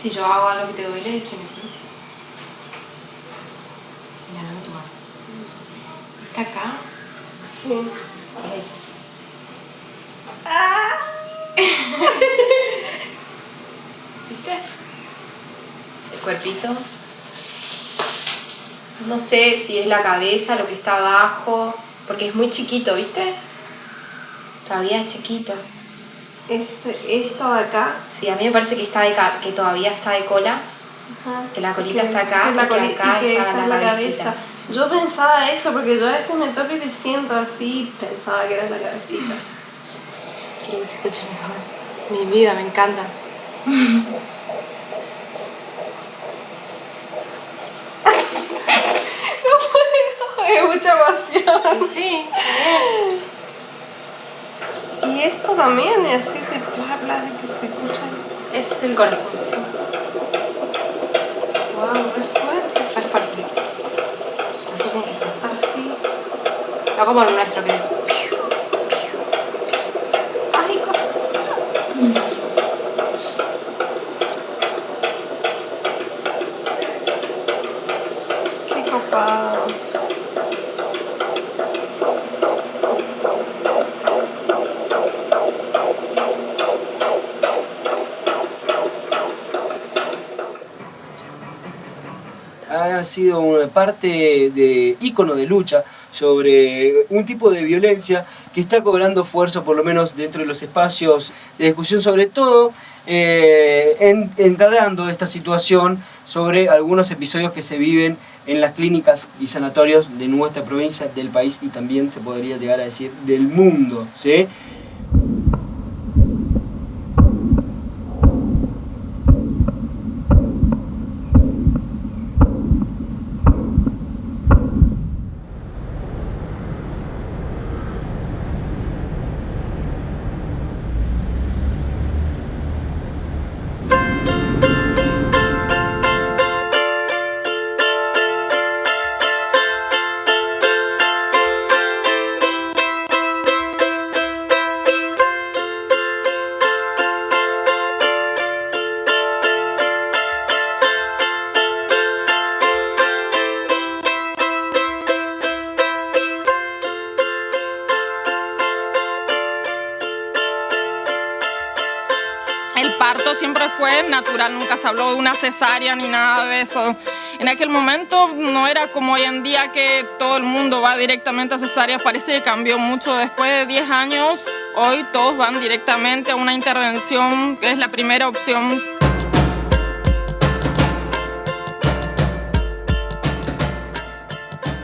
si yo hago algo que te duele, decime, ¿sí? Mira, dame tu mano. ¿Está acá? Sí. Ahí. ¡Ah! ¿Viste? El cuerpito. No sé si es la cabeza, lo que está abajo, porque es muy chiquito, ¿viste? Todavía es chiquito. Esto de acá. Sí, a mí me parece que que todavía está de cola. Ajá. Que la colita está acá y que acá está la cabecita. Yo pensaba eso porque yo a veces me toco y te siento así, pensaba que era la cabecita. Quiero que se escuche mejor. Mi vida, me encanta. No puedo, es mucha emoción. Sí, bien. Y esto también, es así se habla de que se escucha. Es el corazón, sí. Wow, es fuerte. Es fuerte. Así tiene que ser. Así. No como el nuestro que es. Ay, cosita. Qué copado. Ha sido una parte de ícono de lucha sobre un tipo de violencia que está cobrando fuerza, por lo menos dentro de los espacios de discusión, sobre todo encargando esta situación sobre algunos episodios que se viven en las clínicas y sanatorios de nuestra provincia, del país y también se podría llegar a decir del mundo, ¿sí? El parto siempre fue natural, nunca se habló de una cesárea ni nada de eso. En aquel momento no era como hoy en día que todo el mundo va directamente a cesárea, parece que cambió mucho. Después de 10 años, hoy todos van directamente a una intervención, que es la primera opción.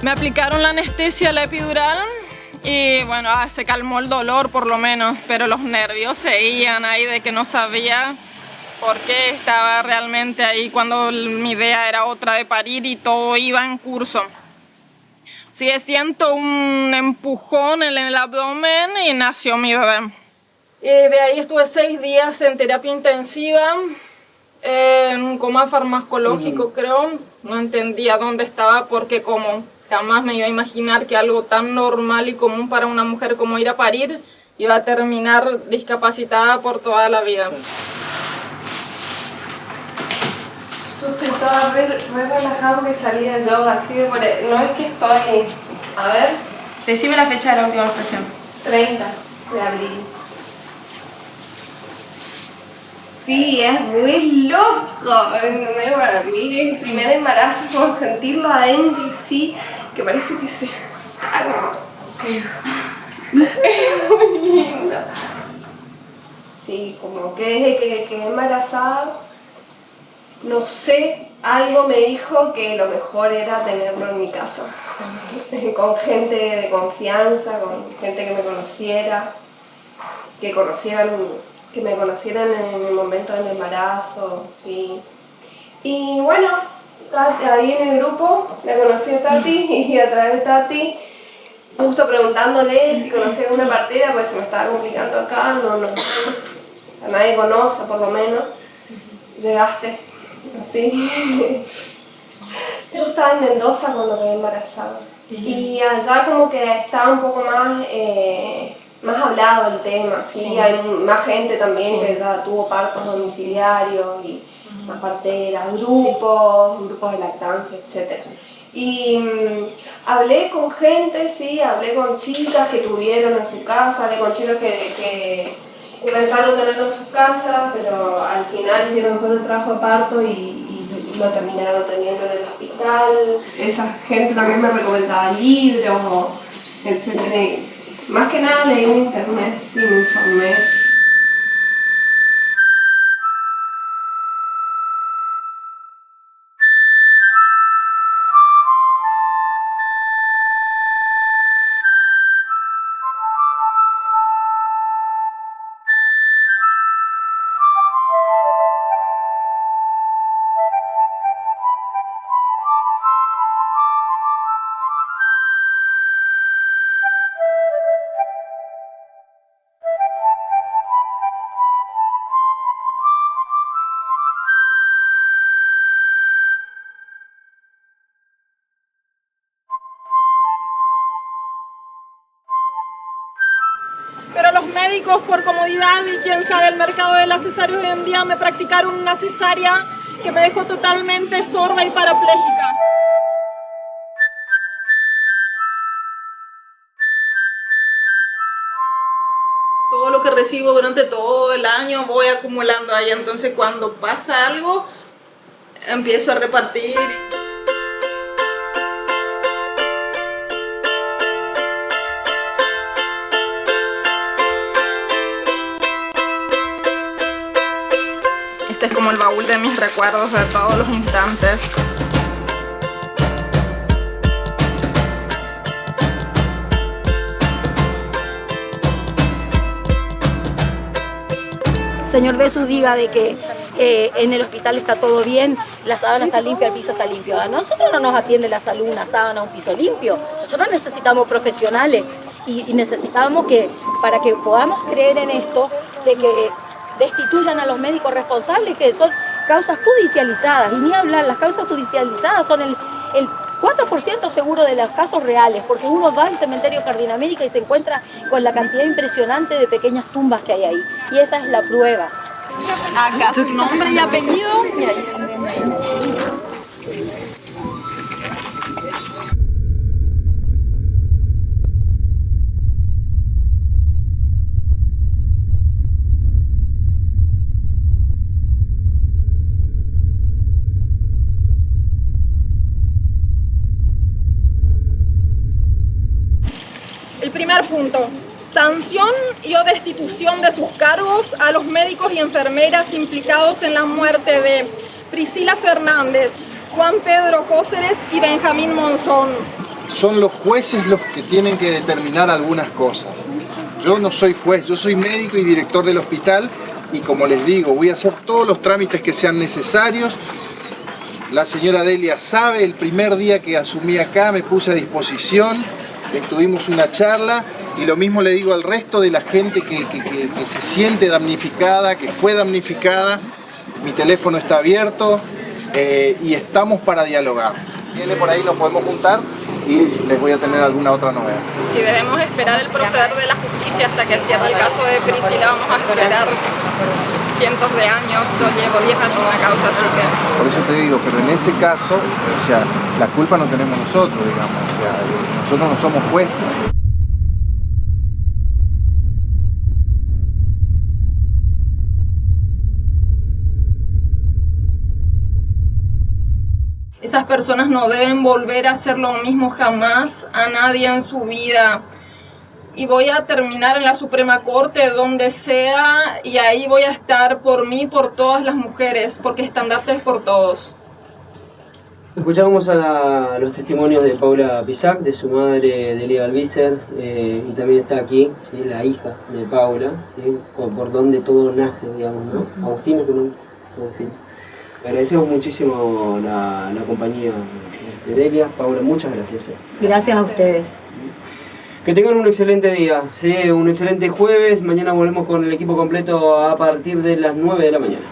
Me aplicaron la anestesia, la epidural, y bueno, se calmó el dolor por lo menos, pero los nervios seguían ahí de que no sabía por qué estaba realmente ahí cuando mi idea era otra de parir y todo iba en curso. Sí, siento un empujón en el abdomen y nació mi bebé. Y de ahí estuve 6 días en terapia intensiva, en un coma farmacológico creo. No entendía dónde estaba porque como jamás me iba a imaginar que algo tan normal y común para una mujer como ir a parir iba a terminar discapacitada por toda la vida. Yo estoy toda re relajada porque salía yo así de por ahí. No es que estoy... A ver. Decime la fecha de la última menstruación. 30 de abril. Sí, es muy loco. ¿Entendés? Para mí el primer embarazo es como sentirlo adentro sí, que parece que se... Sí. Es muy lindo. Sí, como que desde que quedé embarazada, no sé, algo me dijo que lo mejor era tenerlo en mi casa. Con gente de confianza, con gente que me conociera, que me conocieran en el momento del embarazo, sí. Y bueno, ahí en el grupo la conocí a Tati y a través de Tati, justo preguntándole si conocía alguna partera, pues se me estaba complicando acá, no. O sea, nadie conoce por lo menos. Llegaste, así. Yo estaba en Mendoza cuando quedé embarazada. Y allá como que estaba un poco más hablado el tema, ¿sí? Hay más gente también que ya tuvo partos domiciliarios y más parteras, grupos de lactancia, etc. Y hablé con gente, sí, hablé con chicas que tuvieron en su casa, hablé con chicas que pensaron tenerlo en sus casas, pero al final hicieron solo el trabajo de parto y lo terminaron teniendo en el hospital. Esa gente también me recomendaba libros, etc. Más que nada leí en internet, sí, me informé. Pero los médicos, por comodidad y quién sabe el mercado de la cesárea hoy en día, me practicaron una cesárea que me dejó totalmente sorda y parapléjica. Todo lo que recibo durante todo el año voy acumulando ahí, entonces cuando pasa algo empiezo a repartir. Este es como el baúl de mis recuerdos de todos los instantes. Señor Bessus diga de que en el hospital está todo bien, la sábana está limpia, el piso está limpio. A nosotros no nos atiende la salud una sábana, un piso limpio. Nosotros necesitamos profesionales y necesitamos que, para que podamos creer en esto, de que destituyan a los médicos responsables, que son causas judicializadas. Y ni hablar, las causas judicializadas son el 4% seguro de los casos reales, porque uno va al cementerio Jardín América y se encuentra con la cantidad impresionante de pequeñas tumbas que hay ahí. Y esa es la prueba. Acá su nombre y apellido. Y ahí. El primer punto, sanción y o destitución de sus cargos a los médicos y enfermeras implicados en la muerte de Priscila Fernández, Juan Pedro Cóceres y Benjamín Monzón. Son los jueces los que tienen que determinar algunas cosas. Yo no soy juez, yo soy médico y director del hospital y como les digo, voy a hacer todos los trámites que sean necesarios. La señora Delia sabe, el primer día que asumí acá me puse a disposición. Tuvimos una charla y lo mismo le digo al resto de la gente que se siente damnificada, que fue damnificada. Mi teléfono está abierto y estamos para dialogar. Viene por ahí, nos podemos juntar y les voy a tener alguna otra novedad. Y debemos esperar el proceder de la justicia hasta que cierre el caso de Priscila. Vamos a esperar cientos de años, yo llevo 10 años en la causa, así que... Por eso te digo, pero en ese caso, o sea, la culpa no tenemos nosotros, digamos, o sea, nosotros no somos jueces. Esas personas no deben volver a hacer lo mismo jamás a nadie en su vida. Y voy a terminar en la Suprema Corte, donde sea, y ahí voy a estar por mí, por todas las mujeres, porque estandarte es por todos. Escuchábamos a los testimonios de Paula Pisac, de su madre Delia Alvícer, y también está aquí, ¿sí?, la hija de Paula, ¿sí?, por donde todo nace, digamos, ¿no? Agustín, ¿es tu nombre? Agustín. Agradecemos muchísimo la compañía de Delia. Paula, muchas gracias. Gracias a ustedes. Que tengan un excelente día, ¿sí?, un excelente jueves. Mañana volvemos con el equipo completo a partir de las 9 de la mañana.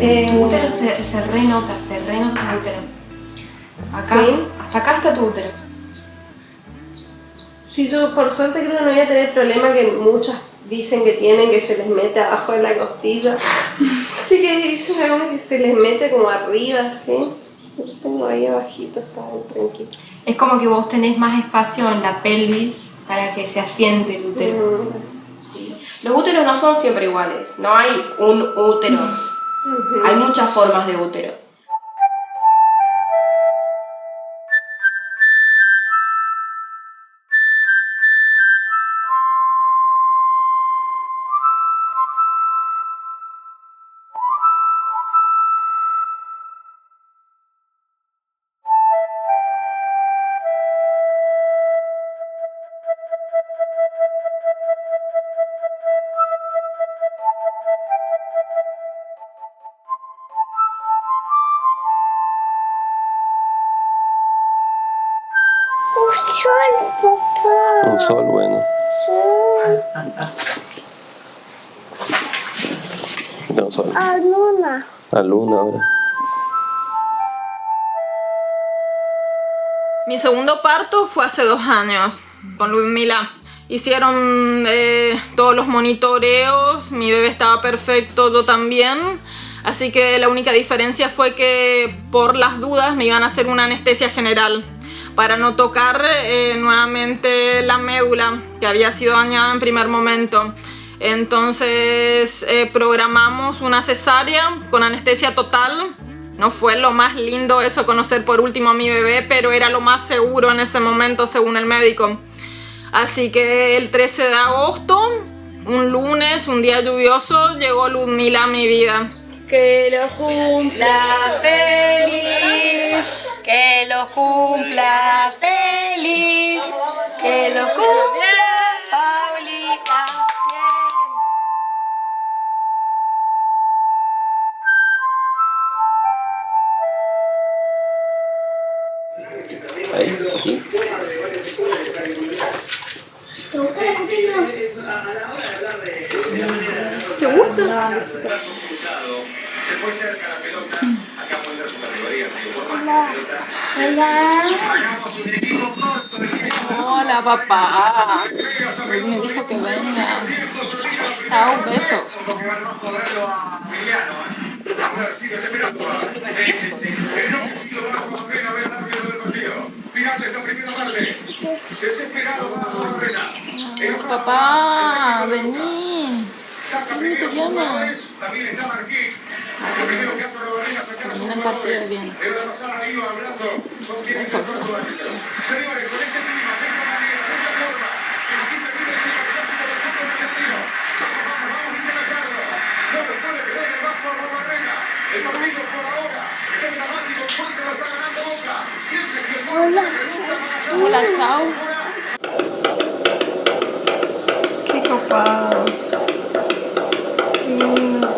Tu útero se renota tu útero. Acá, ¿Sí? hasta acá está tu útero. Sí, yo por suerte creo que no voy a tener problema que muchas dicen que tienen, que se les mete abajo de la costilla. Así que dicen algunos que se les mete como arriba, ¿sí? Yo tengo ahí abajito, está tranquilo. Es como que vos tenés más espacio en la pelvis para que se asiente el útero. Sí. Los úteros no son siempre iguales, no hay un útero. Hay muchas formas de útero. Un sol, bueno. No, un sol. A luna ahora. Mi segundo parto fue hace 2 años con Ludmila. Hicieron todos los monitoreos, mi bebé estaba perfecto, yo también. Así que la única diferencia fue que por las dudas me iban a hacer una anestesia general para no tocar nuevamente la médula que había sido dañada en primer momento. Entonces programamos una cesárea con anestesia total. No fue lo más lindo eso, conocer por último a mi bebé, pero era lo más seguro en ese momento según el médico. Así que el 13 de agosto, un lunes, un día lluvioso, llegó Ludmila a mi vida. Que lo cumpla feliz, que lo cumpla feliz, que lo cumpla Paulita. Ahí, aquí. ¿Te gusta? Se fue cerca la pelota. Acá muestra su categoría. Hagamos un equipo corto. Hola, papá. Me dijo que venga. Ah, un beso. Papá, vení. ¿Cómo te llamas? También está Marqués. Lo primero que hace Robarena es sacar a sus jugadores. Debe pasar ahí hablando con quienes se fueron a árbitro. Señores, con este clima, de esta manera, de esta forma, que así se vive el clásico del fútbol argentino. Vamos, dice Gallardo. No lo puede querer el Vasco a Robarena. El partido por ahora está dramático. Cuánto lo está ganando Boca. Siempre que el gol le pregunta a Gallardo. Hola, chao. Qué copado. Qué lindo.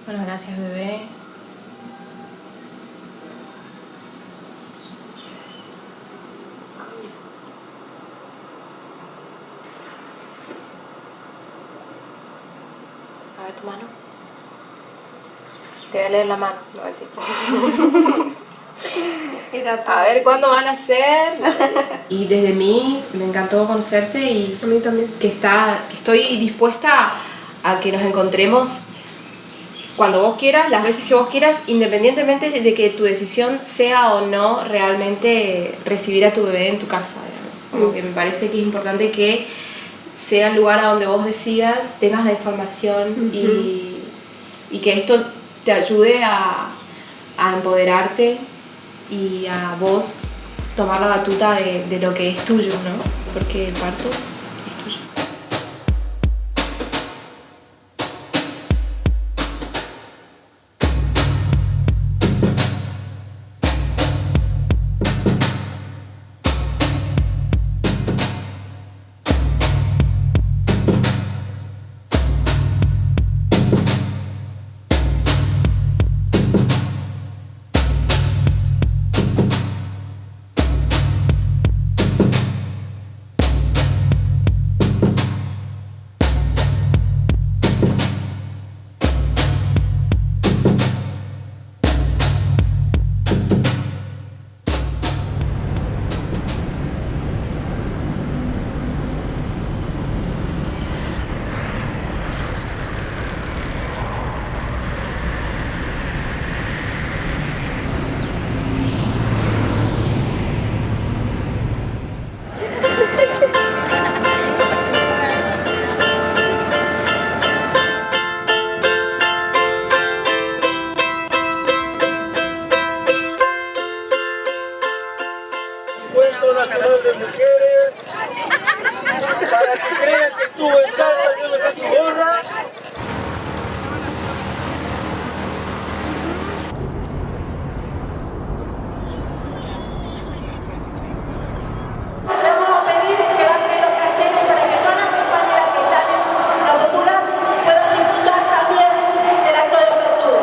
Bueno, gracias, bebé. A ver tu mano. Te voy a leer la mano. No, a ver cuándo van a ser. Y desde mí me encantó conocerte y A mí también. que estoy dispuesta a que nos encontremos cuando vos quieras, las veces que vos quieras, independientemente de que tu decisión sea o no realmente recibir a tu bebé en tu casa, digamos. Como que me parece que es importante que sea el lugar a donde vos decidas, tengas la información y que esto te ayude a empoderarte y a vos tomar la batuta de lo que es tuyo, ¿no? Porque el parto es tuyo. de mujeres, para que crean que estuvo en Salta yéndose su gorra. Vamos a pedir que bajen los carteles para que todas las compañeras que están en la popular puedan disfrutar también del acto de apertura.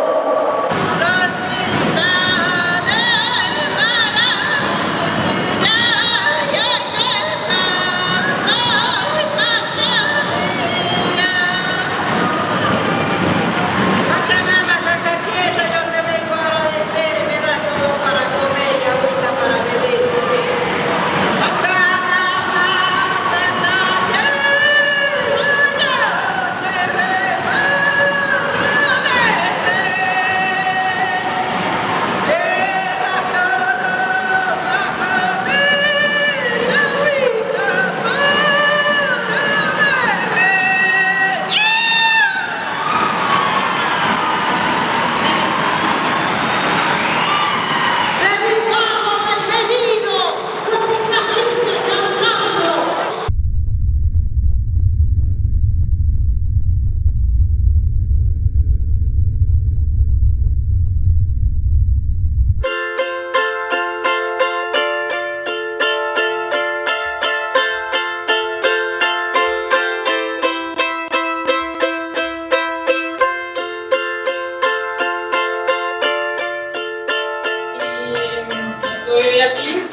Estoy aquí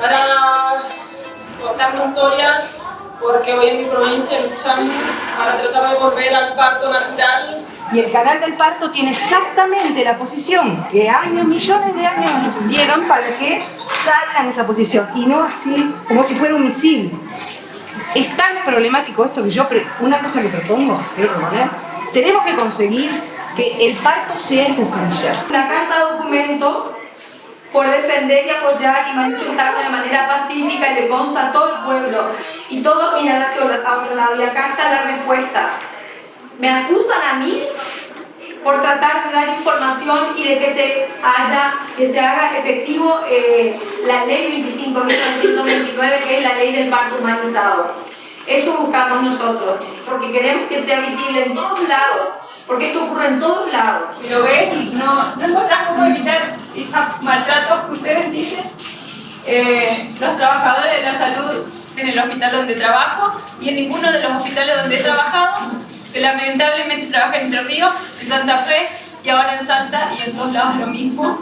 para contar mi historia, porque hoy en mi provincia luchamos para tratar de volver al parto natural. Y el canal del parto tiene exactamente la posición que años, millones de años nos dieron para que salga en esa posición, y no así, como si fuera un misil. Es tan problemático esto que yo, una cosa que propongo, quiero proponer, tenemos que conseguir que el parto sea en cuclillas. Una carta documento por defender y apoyar y manifestarme de manera pacífica, y le consta a todo el pueblo, y todos miran hacia otro lado, y acá está la respuesta. Me acusan a mí por tratar de dar información y de que se haga efectivo la ley 25.929, que es la ley del parto humanizado. Eso buscamos nosotros, porque queremos que sea visible en todos lados, porque esto ocurre en todos lados. Si lo ves y no encontrás cómo evitar estos maltratos que ustedes dicen, los trabajadores de la salud en el hospital donde trabajo y en ninguno de los hospitales donde he trabajado, que lamentablemente trabajé en Entre Ríos, en Santa Fe y ahora en Salta, y en todos lados lo mismo.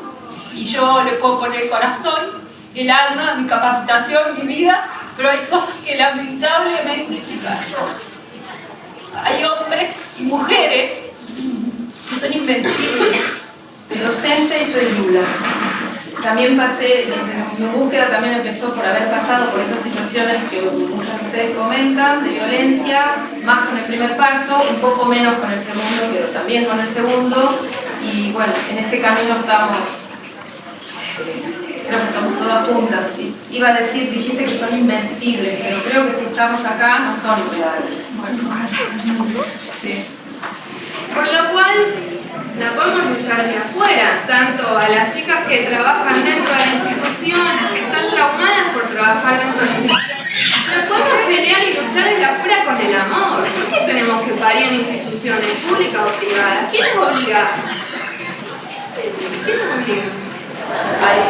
Y yo le puedo poner el corazón, el alma, mi capacitación, mi vida, pero hay cosas que lamentablemente, chicas, hay hombres y mujeres que son invencibles. Soy docente y soy Lula. También mi búsqueda también empezó por haber pasado por esas situaciones que muchos de ustedes comentan, de violencia, más con el primer parto, un poco menos con el segundo, pero también con el segundo. Y bueno, en este camino estamos, creo que estamos todas juntas. Iba a decir, dijiste que son invencibles, pero creo que si estamos acá no son invencibles. Sí. Por lo cual, la podemos luchar de afuera, tanto a las chicas que trabajan dentro de la institución, que están traumadas por trabajar dentro de la institución. Las podemos pelear y luchar desde afuera con el amor. ¿Por qué tenemos que parir en instituciones públicas o privadas? ¿Quién nos obliga? ¿Quién nos obliga? Ahí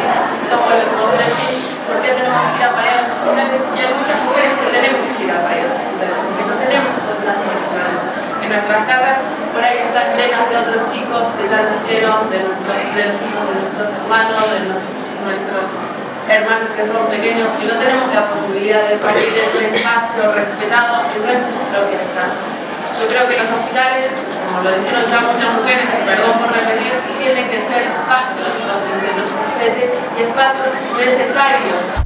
tomo lo que vos decís, ¿por qué tenemos que ir a parir a los hospitales? Y hay muchas mujeres que tenemos que ir a parir a los hospitales, que no tenemos otras opciones. En nuestras casas por ahí están llenas de otros chicos que ya nacieron, de los hijos de nuestros hermanos, de nuestros hermanos que son pequeños, y no tenemos la posibilidad de parir en un espacio respetado en nuestras propias casas. Yo creo que los hospitales, como lo dijeron ya muchas mujeres, perdón por repetir, tienen que ser espacios donde se nos respete y espacios necesarios.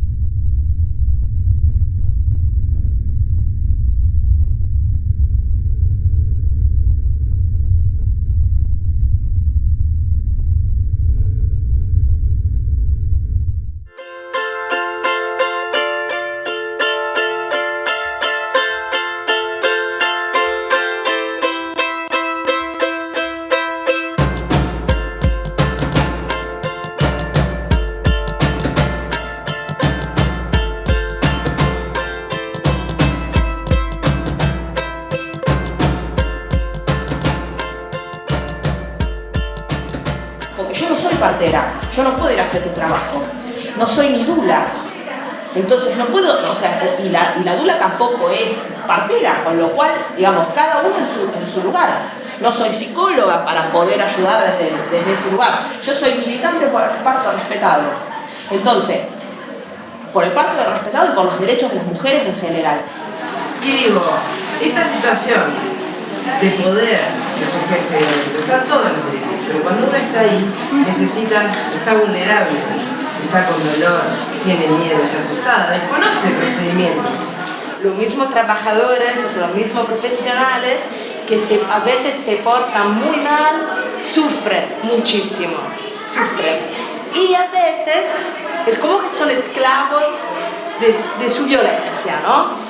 porque yo no soy partera, yo no puedo ir a hacer tu trabajo, no soy ni dula. Entonces no puedo, o sea, y la dula tampoco es partera, con lo cual, digamos, cada uno en su lugar. No soy psicóloga para poder ayudar desde ese lugar. Yo soy militante por el parto respetado. Entonces, por el parto respetado y por los derechos de las mujeres en general. Y digo, esta situación de poder que se ejerce está todos los derechos, pero cuando uno está ahí, está vulnerable, está con dolor, tiene miedo, está asustada, desconoce el procedimiento. Los mismos trabajadores, o sea, los mismos profesionales que a veces se portan muy mal, sufren muchísimo, sufren. Y a veces es como que son esclavos de su violencia, ¿no?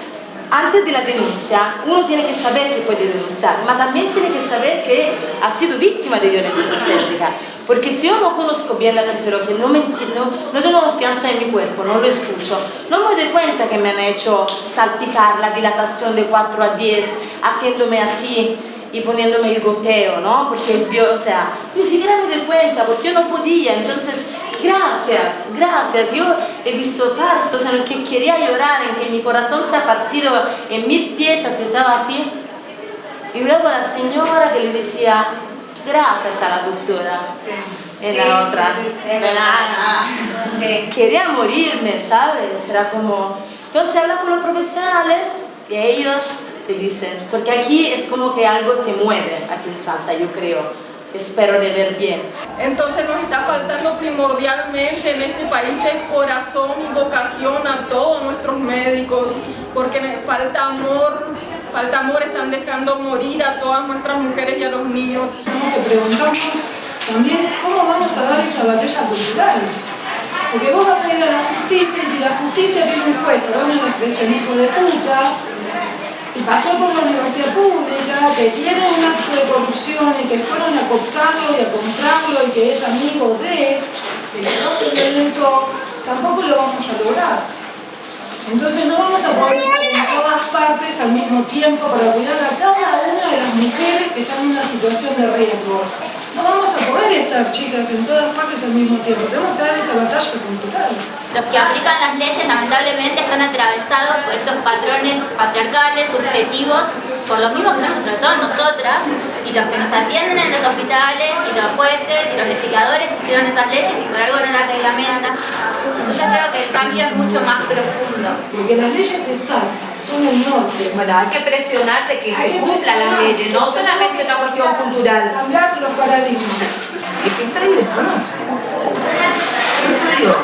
Antes de la denuncia, uno tiene que saber que puede denunciar, pero también tiene que saber que ha sido víctima de violencia obstétrica. Porque si yo no conozco bien la fisiología, no tengo confianza en mi cuerpo, no lo escucho, no me doy cuenta que me han hecho salpicar la dilatación de 4 a 10, haciéndome así y poniéndome el goteo, ¿no? Porque o sea, ni siquiera me doy cuenta, porque yo no podía, entonces... Gracias. Yo he visto partos en los que quería llorar, en que mi corazón se ha partido en 1000 piezas, que estaba así. Y luego la señora que le decía, gracias a la doctora. La otra. Quería morirme, ¿sabes? Era como... Entonces habla con los profesionales y ellos te dicen, porque aquí es como que algo se mueve, aquí en Salta, yo creo. Espero de ver bien. Entonces nos está faltando primordialmente en este país el corazón y vocación a todos nuestros médicos, porque falta amor, están dejando morir a todas nuestras mujeres y a los niños. Te preguntamos también cómo vamos a dar esa batalla cultural, porque vos vas a ir a la justicia y si la justicia tiene un juez, perdón la expresión, hijo de puta, y pasó por la universidad pública, que tiene un acto de corrupción y que fueron a cooptarlo y a comprarlo y que es amigo de, que le violento, tampoco lo vamos a lograr. Entonces no vamos a poder estar en todas partes al mismo tiempo para cuidar a cada una de las mujeres que están en una situación de riesgo. No vamos a poder estar, chicas, en todas partes al mismo tiempo. Tenemos que dar esa batalla cultural. Los que aplican las leyes lamentablemente están atravesados por estos patrones patriarcales, subjetivos, por los mismos que nos atravesamos nosotras, y los que nos atienden en los hospitales, y los jueces, y los legisladores que hicieron esas leyes y por algo no las reglamentan. Entonces creo que el cambio es mucho más profundo. Porque las leyes están, son el norte. Bueno, hay que presionar de que se cumplan las leyes, no solamente una cuestión cultural. Cambiar los paradigmas. El que está ahí desconoce. Por eso digo,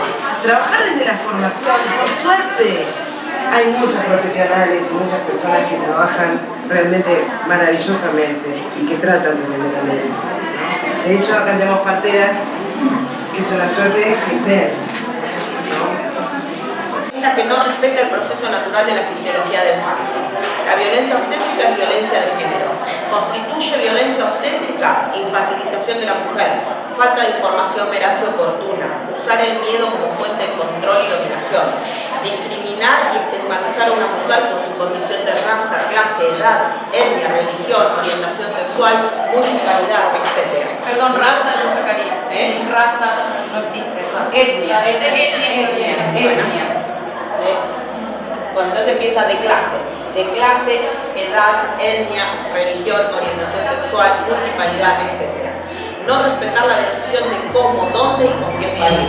trabajar desde la formación, por suerte, hay muchos profesionales y muchas personas que trabajan realmente maravillosamente y que tratan de mejorar eso. De hecho, acá tenemos parteras que es una suerte que estén. Que no respeta el proceso natural de la fisiología del parto. La violencia obstétrica es violencia de género. Constituye violencia obstétrica infantilización de la mujer, falta de información veraz y oportuna, usar el miedo como fuente de control y dominación, discriminar y estigmatizar a una mujer por su condición de raza, clase, edad, etnia, religión, orientación sexual, multiculturalidad, etc. Perdón, raza yo sacaría. Raza no existe. Etnia. Bueno, entonces empieza de clase, edad, etnia, religión, orientación sexual, multiparidad, etc. No respetar la decisión de cómo, dónde y con quién parir.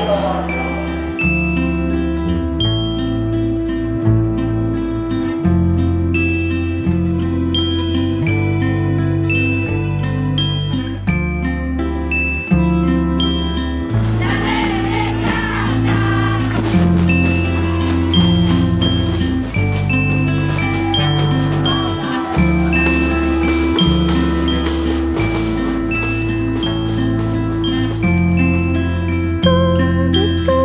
Todo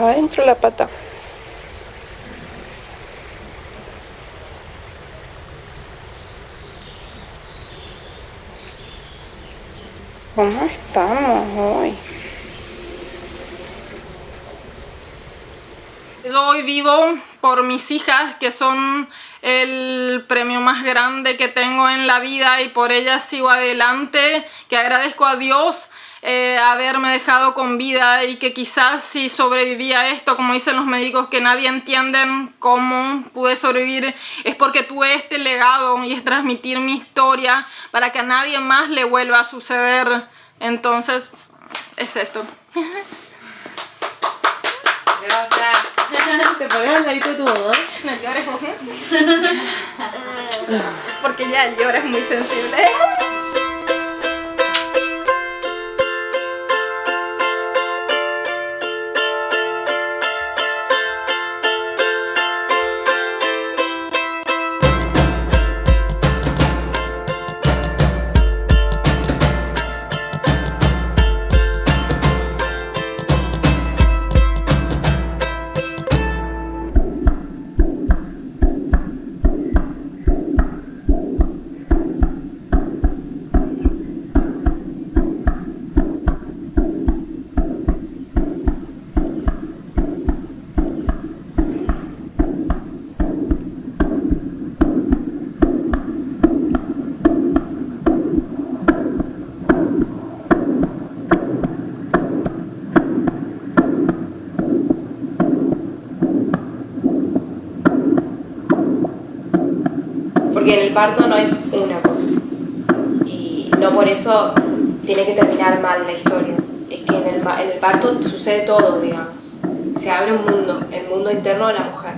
adentro la pata. ¿Cómo estamos hoy? Yo hoy vivo por mis hijas, que son el premio más grande que tengo en la vida, y por ellas sigo adelante, que agradezco a Dios haberme dejado con vida, y que quizás si sobreviví a esto, como dicen los médicos, que nadie entienden cómo pude sobrevivir, es porque tuve este legado, y es transmitir mi historia para que a nadie más le vuelva a suceder. Entonces, es esto. ¿Te pones al ladito de tu mamá? No llores, Jorge. Porque ya llora, es muy sensible. Porque en el parto no es una cosa, y no por eso tiene que terminar mal la historia. Es que en el parto sucede todo, digamos. Se abre un mundo, el mundo interno de la mujer.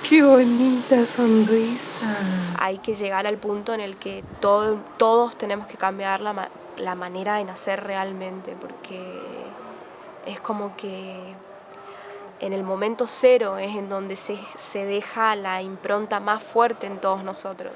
Qué bonita sonrisa. Hay que llegar al punto en el que todos tenemos que cambiar la manera de nacer realmente, porque es como que en el momento cero es en donde se deja la impronta más fuerte en todos nosotros.